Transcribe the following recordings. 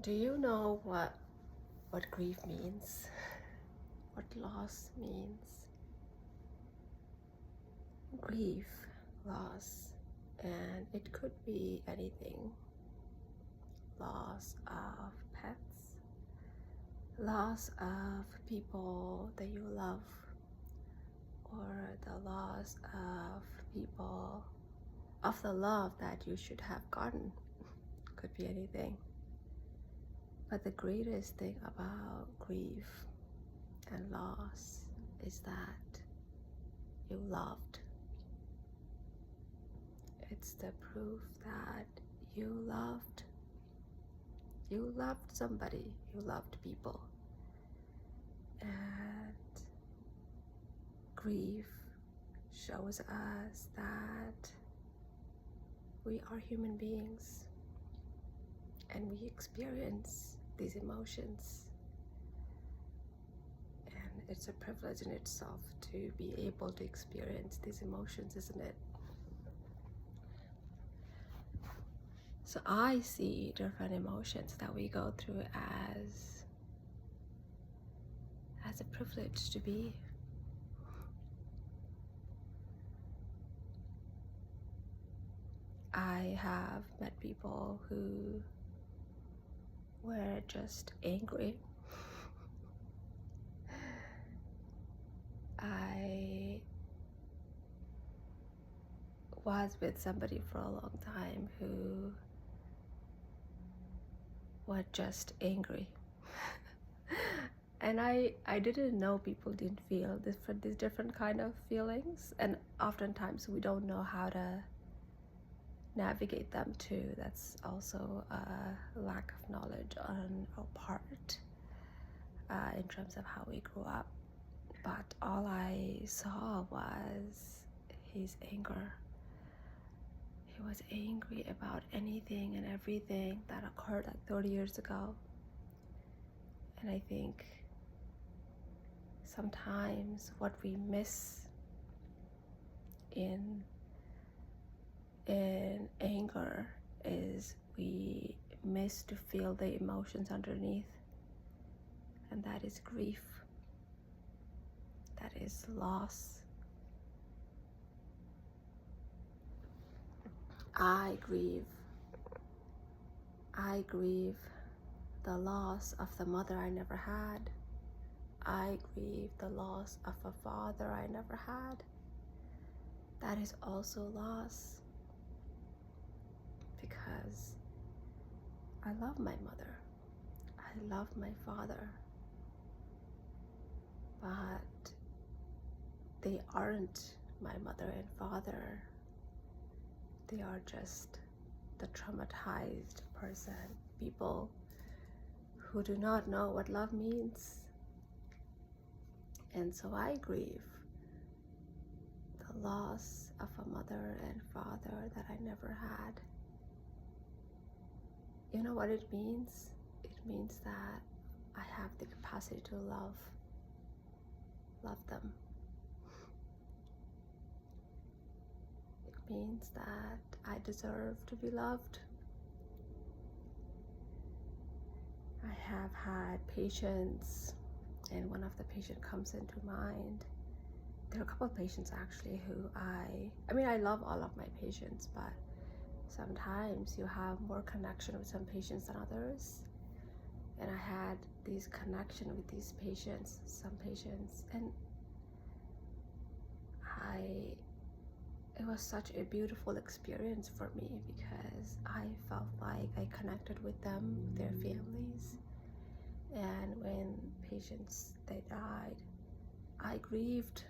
Do you know what grief means? What loss means? Grief, loss, and it could be anything. Loss of pets, loss of people that you love, or the loss of people, of the love that you should have gotten. Could be anything. But the greatest thing about grief and loss is that you loved. It's the proof that you loved. You loved somebody, you loved people. And grief shows us that we are human beings and we experience these emotions. And it's a privilege in itself to be able to experience these emotions, isn't it? So I see different emotions that we go through as a privilege to be. I have met people who were just angry. I was with somebody for a long time who was just angry. And I didn't know people didn't feel these different kind of feelings, and oftentimes we don't know how to navigate them too. That's also a lack of knowledge on our part in terms of how we grew up. But all I saw was his anger. He was angry about anything and everything that occurred like 30 years ago. And I think sometimes what we miss in anger is we miss to feel the emotions underneath, and that is grief, that is loss. I grieve the loss of the mother I never had. I grieve the loss of a father I never had. That is also loss, because I love my mother, I love my father, but they aren't my mother and father. They are just the traumatized people who do not know what love means. And so I grieve the loss of a mother and father that I never had. You know what it means? It means that I have the capacity to love them. It means that I deserve to be loved. I have had patients, and one of the patients comes into mind. There are a couple of patients actually who I love all of my patients, but sometimes you have more connection with some patients than others. And I had this connection with these patients, some patients, and it was such a beautiful experience for me because I felt like I connected with them, with their families. And when patients, they died, I grieved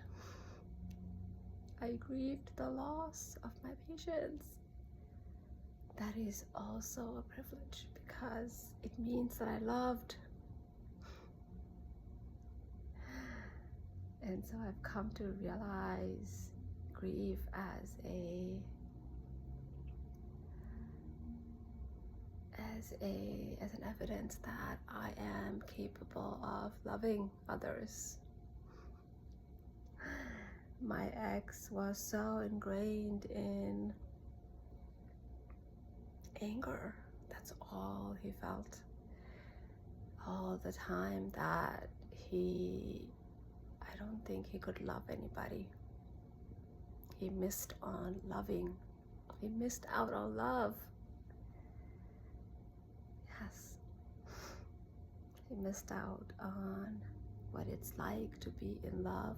the loss of my patients. That is also a privilege because it means that I loved. And so I've come to realize grief as an evidence that I am capable of loving others. My ex was so ingrained in anger. That's all he felt. all the time that I don't think he could love anybody. He missed on loving. He missed out on love. Yes. He missed out on what it's like to be in love.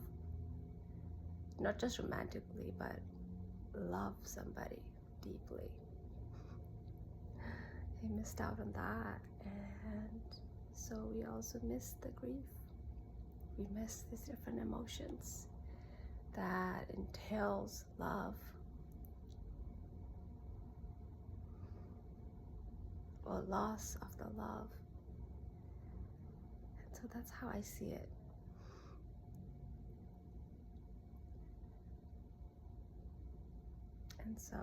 Not just romantically, but love somebody deeply. He missed out on that, and so we also miss the grief. We miss these different emotions that entails love, or loss of the love. And so that's how I see it. And so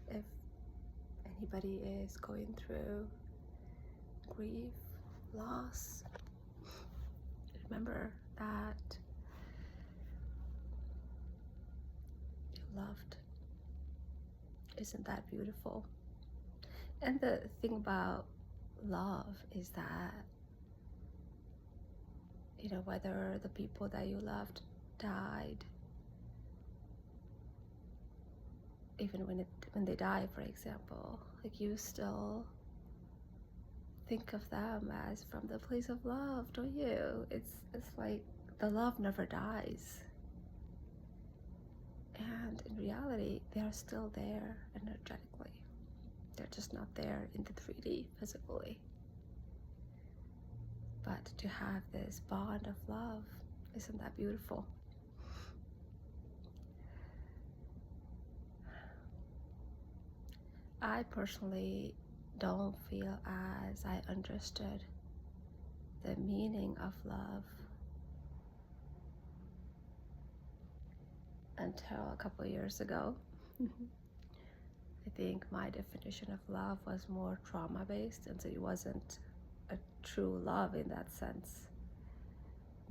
if anybody is going through grief, loss, remember that you're loved. Isn't that beautiful? And the thing about love is that, you know, whether the people that you loved died, even when they die, for example, like, you still think of them as from the place of love, don't you? It's like the love never dies. And in reality, they are still there energetically. They're just not there in the 3D physically. But to have this bond of love, isn't that beautiful? I personally don't feel as I understood the meaning of love until a couple of years ago. I think my definition of love was more trauma-based, and so it wasn't a true love in that sense.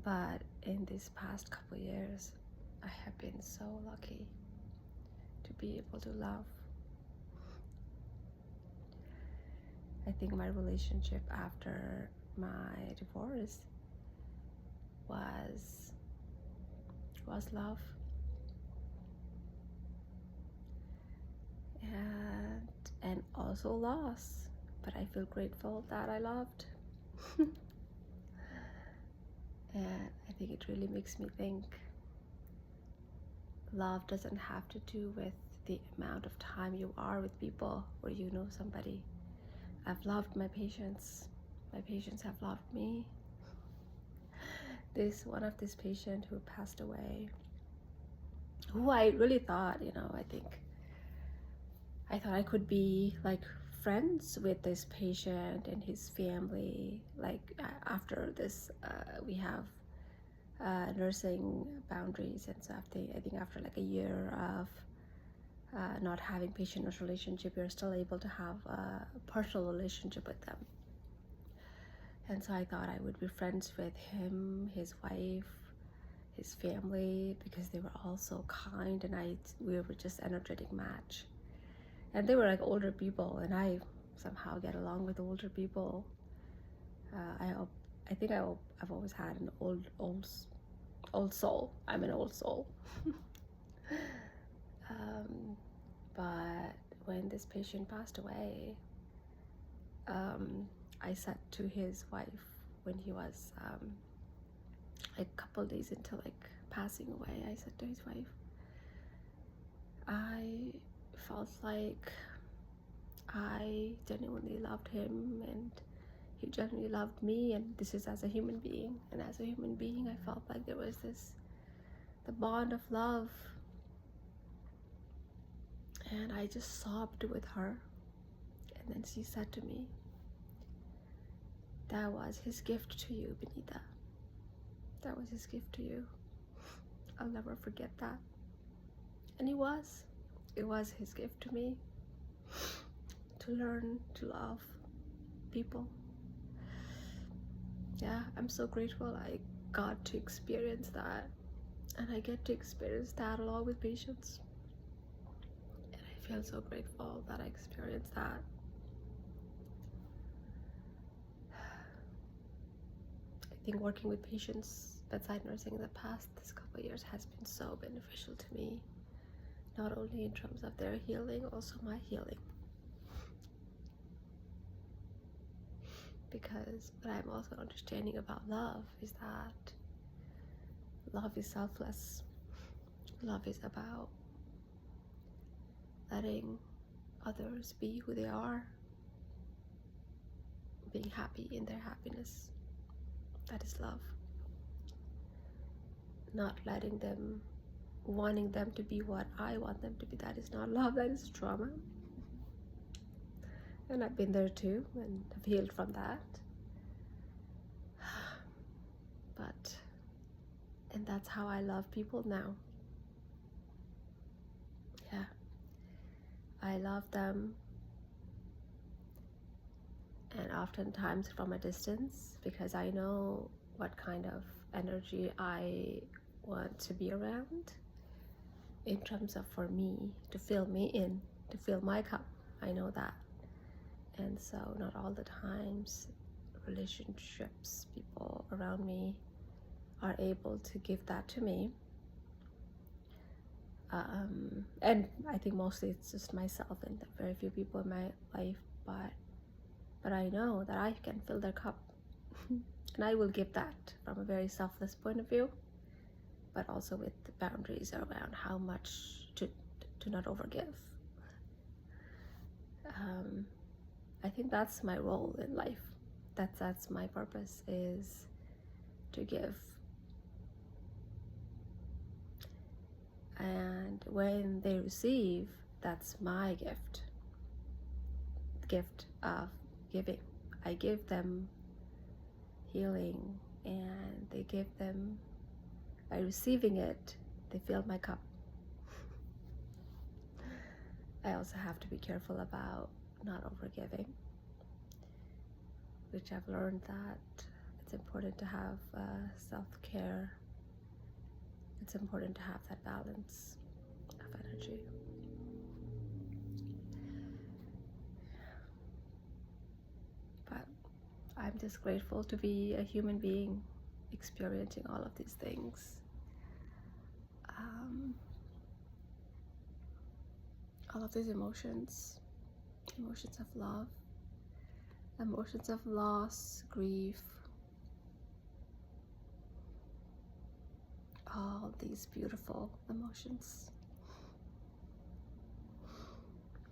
But in these past couple of years, I have been so lucky to be able to love. I think my relationship after my divorce was love. And also loss, but I feel grateful that I loved. And I think it really makes me think love doesn't have to do with the amount of time you are with people or you know somebody. I've loved my patients. My patients have loved me. One of this patient who passed away, who I really thought, I thought I could be like friends with this patient and his family. Like, after this, we have nursing boundaries, and so I think after like a year of not having patient-nurse relationship, you're still able to have a personal relationship with them. And so I thought I would be friends with him, his wife, his family, because they were all so kind, and we were just energetic match. And they were like older people, and I somehow get along with older people. I think I've always had an old soul. I'm an old soul. But when this patient passed away, I said to his wife, when he was a couple days into like passing away, I said to his wife, I felt like I genuinely loved him, and he genuinely loved me, and this is as a human being. And as a human being, I felt like there was the bond of love. And I just sobbed with her. And then she said to me, that was his gift to you, Benita. That was his gift to you. I'll never forget that. And it was his gift to me, to learn to love people. Yeah, I'm so grateful I got to experience that, and I get to experience that along with patients. And I feel so grateful that I experienced that. think working with patients, bedside nursing in the past this couple of years has been so beneficial to me, not only in terms of their healing, also my healing. Because what I'm also understanding about love is that love is selfless. Love is about letting others be who they are, being happy in their happiness. That is love. Not letting them, wanting them to be what I want them to be. That is not love, that is trauma. And I've been there too, and have healed from that. And that's how I love people now. Yeah. I love them, and oftentimes from a distance, because I know what kind of energy I want to be around in terms of, for me, to fill me in, to fill my cup. I know that. And so not all the times relationships, people around me are able to give that to me. And I think mostly it's just myself and very few people in my life, but I know that I can fill their cup. And I will give that from a very selfless point of view, but also with the boundaries around how much to not overgive. I think that's my role in life. That's my purpose, is to give. And when they receive, that's my gift. The gift of giving. I give them healing, and they give them, by receiving it, they fill my cup. I also have to be careful about not overgiving, which I've learned that it's important to have self-care. It's important to have that balance of energy. But I'm just grateful to be a human being experiencing all of these things. All of these emotions of love, emotions of loss, grief, all these beautiful emotions.